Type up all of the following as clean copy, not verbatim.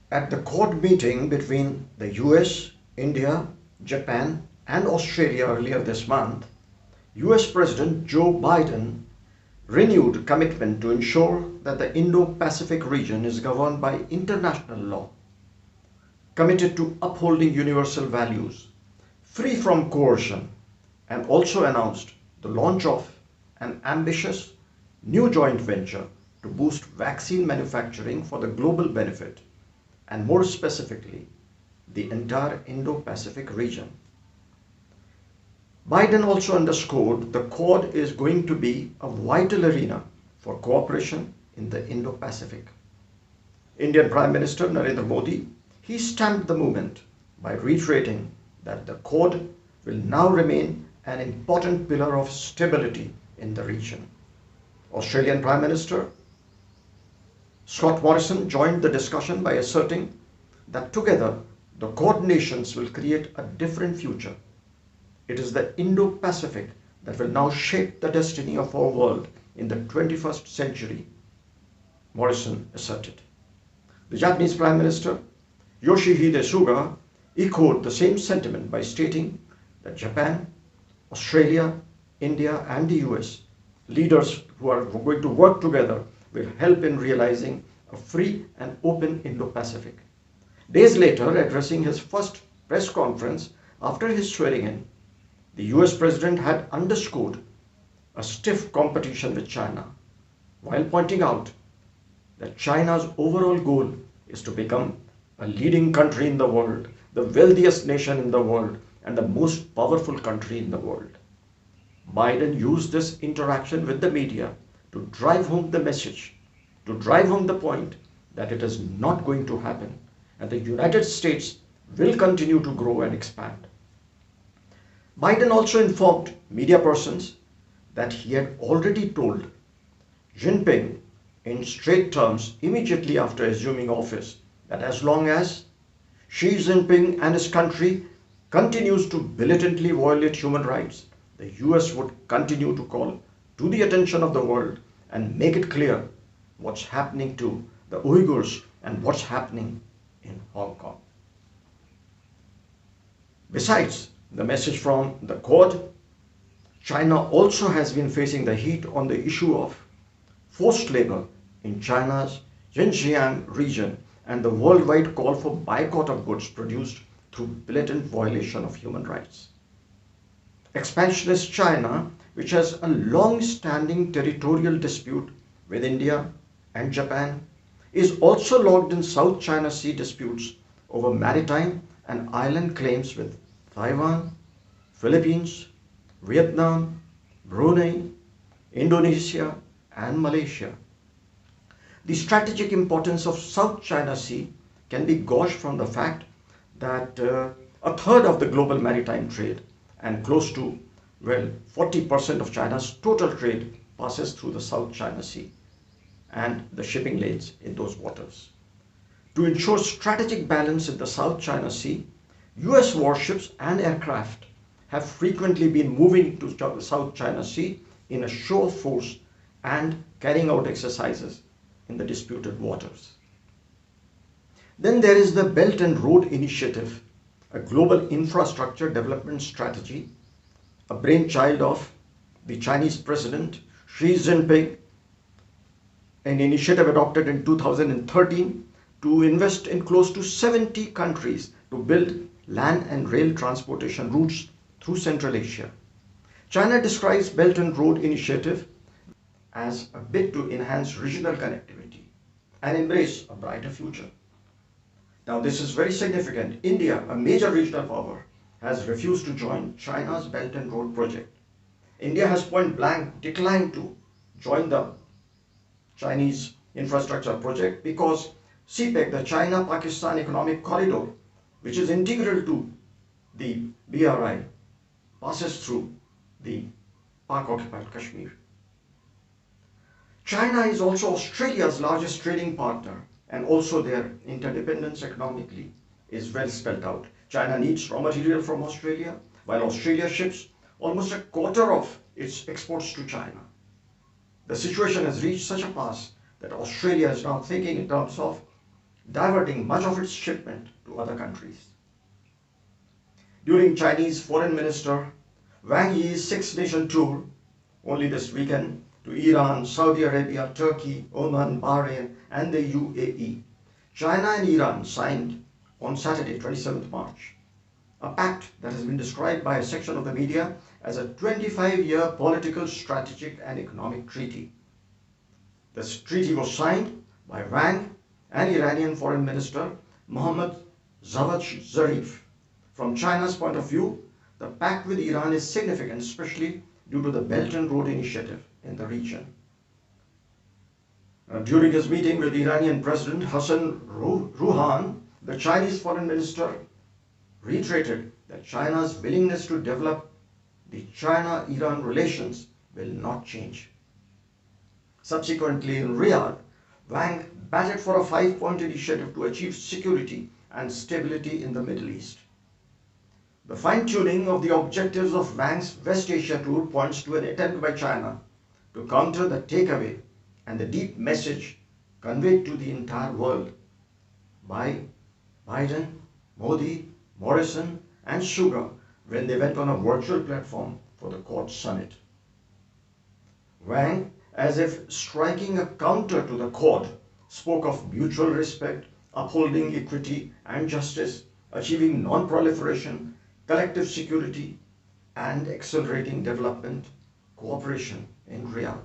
At the Quad meeting between the US, India, Japan, and Australia earlier this month, US President Joe Biden renewed commitment to ensure that the Indo-Pacific region is governed by international law, committed to upholding universal values, free from coercion, and also announced the launch of an ambitious new joint venture to boost vaccine manufacturing for the global benefit, and more specifically, the entire Indo-Pacific region. Biden also underscored the Quad is going to be a vital arena for cooperation in the Indo-Pacific. Indian Prime Minister Narendra Modi, he stamped the movement by reiterating that the Quad will now remain an important pillar of stability in the region. Australian Prime Minister Scott Morrison joined the discussion by asserting that together the Quad nations will create a different future. It is the Indo-Pacific that will now shape the destiny of our world in the 21st century, Morrison asserted. The Japanese Prime Minister Yoshihide Suga echoed the same sentiment by stating that Japan, Australia, India, and the US leaders who are going to work together will help in realizing a free and open Indo-Pacific. Days later, addressing his first press conference after his swearing in, the US President had underscored a stiff competition with China, while pointing out that China's overall goal is to become a leading country in the world, the wealthiest nation in the world, and the most powerful country in the world. Biden used this interaction with the media to drive home the message, to drive home the point that it is not going to happen, and the United States will continue to grow and expand. Biden also informed media persons that he had already told Jinping in straight terms immediately after assuming office that as long as Xi Jinping and his country continues to blatantly violate human rights, the US would continue to call to the attention of the world and make it clear what's happening to the Uyghurs and what's happening in Hong Kong. Besides the message from the Quad, China also has been facing the heat on the issue of forced labor in China's Xinjiang region and the worldwide call for boycott of goods produced through blatant violation of human rights. Expansionist China, which has a long-standing territorial dispute with India and Japan, is also locked in South China Sea disputes over maritime and island claims with Taiwan, Philippines, Vietnam, Brunei, Indonesia, and Malaysia. The strategic importance of South China Sea can be gauged from the fact that a third of the global maritime trade and close to, 40% of China's total trade passes through the South China Sea and the shipping lanes in those waters. To ensure strategic balance in the South China Sea, US warships and aircraft have frequently been moving to the South China Sea in a show of force and carrying out exercises in the disputed waters. Then there is the Belt and Road Initiative, a global infrastructure development strategy, a brainchild of the Chinese President Xi Jinping, an initiative adopted in 2013 to invest in close to 70 countries to build land and rail transportation routes through Central Asia. China describes Belt and Road Initiative as a bid to enhance regional connectivity and embrace a brighter future. Now this is very significant. India, a major regional power, has refused to join China's Belt and Road project. India has point blank declined to join the Chinese infrastructure project because CPEC, the China-Pakistan Economic Corridor, which is integral to the BRI, passes through the Pak-occupied Kashmir. China is also Australia's largest trading partner, and also their interdependence economically is well spelled out. China needs raw material from Australia, while Australia ships almost a quarter of its exports to China. The situation has reached such a pass that Australia is now thinking in terms of diverting much of its shipment to other countries. During Chinese Foreign Minister Wang Yi's six-nation tour only this weekend to Iran, Saudi Arabia, Turkey, Oman, Bahrain and the UAE, China and Iran signed on Saturday, 27th March, a pact that has been described by a section of the media as a 25-year political, strategic and economic treaty. This treaty was signed by Wang and Iranian Foreign Minister Mohammad Javad Zarif. From China's point of view, the pact with Iran is significant, especially due to the Belt and Road Initiative in the region. During his meeting with Iranian President Hassan Rouhani, the Chinese Foreign Minister reiterated that China's willingness to develop the China-Iran relations will not change. Subsequently, in Riyadh, Wang batted for a five-point initiative to achieve security and stability in the Middle East. The fine-tuning of the objectives of Wang's West Asia tour points to an attempt by China to counter the takeaway and the deep message conveyed to the entire world by Biden, Modi, Morrison and Suga when they went on a virtual platform for the Quad Summit. Wang, as if striking a counter to the Quad, spoke of mutual respect, upholding equity and justice, achieving non-proliferation, collective security and accelerating development cooperation in Riyadh.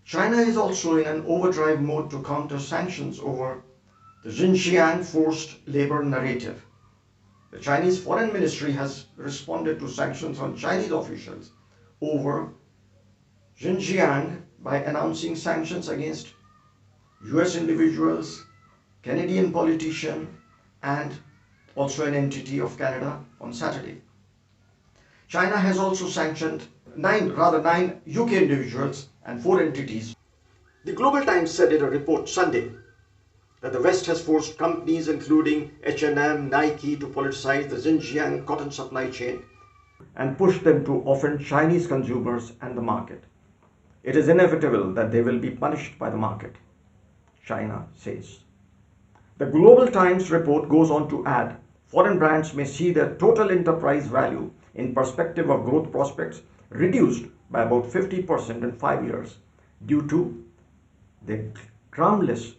China is also in an overdrive mode to counter sanctions over the Xinjiang forced labor narrative. The Chinese Foreign Ministry has responded to sanctions on Chinese officials over Xinjiang by announcing sanctions against US individuals, Canadian politicians, and also an entity of Canada on Saturday. China has also sanctioned nine UK individuals and 4 entities. The Global Times said in a report Sunday that the West has forced companies including H&M, Nike to politicize the Xinjiang cotton supply chain and push them to offend Chinese consumers and the market. It is inevitable that they will be punished by the market, China says. The Global Times report goes on to add, foreign brands may see their total enterprise value in perspective of growth prospects reduced by about 50% in 5 years due to the groundless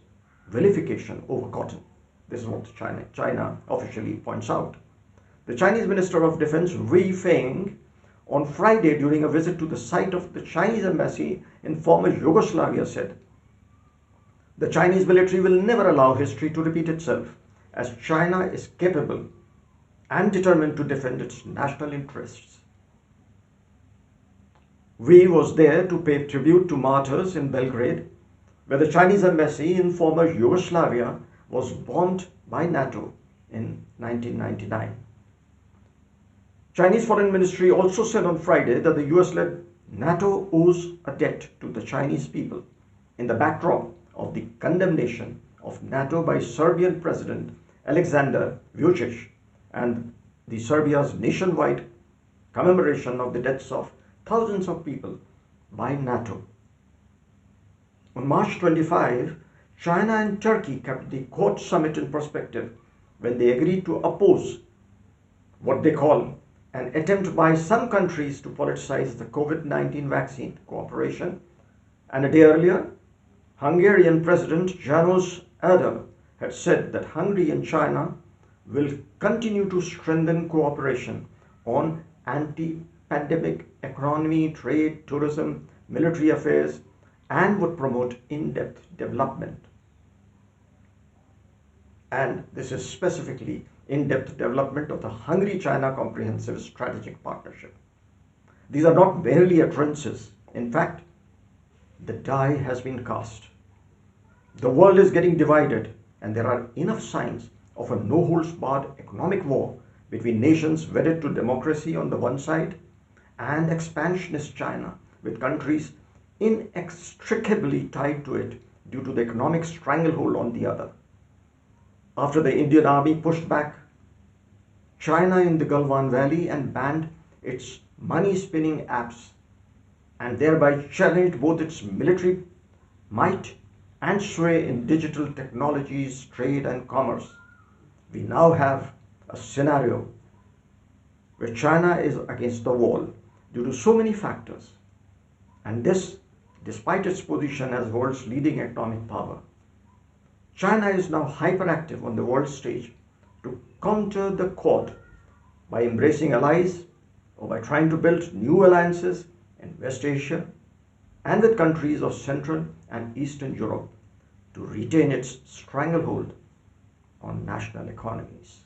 vilification over cotton. This is what China officially points out. The Chinese Minister of Defense Wei Feng on Friday during a visit to the site of the Chinese embassy in former Yugoslavia said, "The Chinese military will never allow history to repeat itself, as China is capable and determined to defend its national interests." Wei was there to pay tribute to martyrs in Belgrade, where the Chinese embassy in former Yugoslavia was bombed by NATO in 1999. Chinese Foreign Ministry also said on Friday that the US-led NATO owes a debt to the Chinese people in the backdrop of the condemnation of NATO by Serbian President Alexander Vučić and the Serbia's nationwide commemoration of the deaths of thousands of people by NATO. On March 25, China and Turkey kept the Quad Summit in perspective when they agreed to oppose what they call an attempt by some countries to politicize the COVID-19 vaccine cooperation. And a day earlier, Hungarian President János Áder had said that Hungary and China will continue to strengthen cooperation on anti-pandemic economy, trade, tourism, military affairs, and would promote in-depth development. And this is specifically in-depth development of the Hungary-China Comprehensive Strategic Partnership. These are not merely utterances. In fact, the die has been cast. The world is getting divided, and there are enough signs of a no-holds-barred economic war between nations wedded to democracy on the one side and expansionist China, with countries inextricably tied to it due to the economic stranglehold on the other. After the Indian army pushed back China in the Galwan Valley and banned its money-spinning apps and thereby challenged both its military might and sway in digital technologies, trade, and commerce, we now have a scenario where China is against the wall due to so many factors, and this despite its position as the world's leading economic power. China is now hyperactive on the world stage to counter the Quad by embracing allies or by trying to build new alliances in West Asia and with countries of Central and Eastern Europe to retain its stranglehold on national economies.